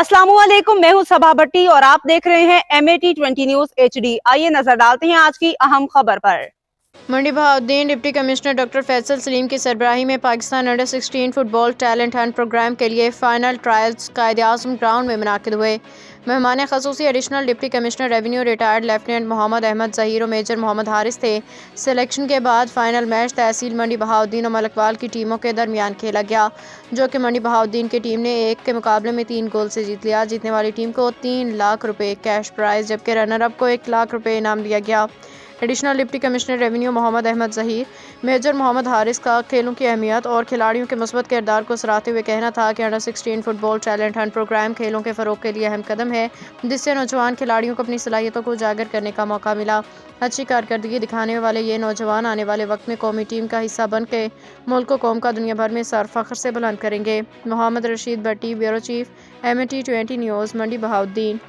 अस्सलामुअलैकुम, मैं हूं सबा भट्टी और आप देख रहे हैं MAT20 न्यूज HD। आइए नजर डालते हैं आज की अहम खबर पर। Mandi Bahauddin deputy commissioner doctor Faisal Saleem की सरबराही में Pakistan under 16 football talent hunt program के लिए फाइनल ट्रायल्स कायद-ए-आज़म ग्राउंड में मुनाकिद हुए। मेहमान खसूसी additional deputy commissioner revenue retired lieutenant Mohammad Ahmad Zaheer और मेजर मोहम्मद हारिस थे। सिलेक्शन के बाद फाइनल मैच तहसील मंडी बहाउद्दीन और मलकवाल की टीमों के दरमियान खेला गया, जो कि मंडी बहाउद्दीन की टीम ने 1 के मुकाबले में 3 गोल से जीत लिया। जीतने वाली टीम को 3 लाख रुपए कैश प्राइज जबकि रनर अप को 1 लाख रुपए इनाम दिया गया। Additional deputy commissioner revenue Mohammad Ahmad Zaheer, major Mohammad Haris का खेलों की अहमियत और खिलाड़ियों के मुस्बत किरदार को सराहते हुए कहना था कि under 16 football talent hunt programme खेलों के फ़रोग के लिए अहम कदम है, जिससे नौजवान खिलाड़ियों को अपनी सलाहियतों को उजागर करने का मौका मिला। अच्छी कारकर्दगी दिखाने वाले ये नौजवान आने वाले वक्त में कौमी टीम का हिस्सा बन के मुल्क को कौम का दुनिया भर में सर फख्र से बुलंद करेंगे। मोहम्मद रशीद भट्टी, ब्यूरो चीफ, MAT20 न्यूज़, मंडी बहाउद्दीन।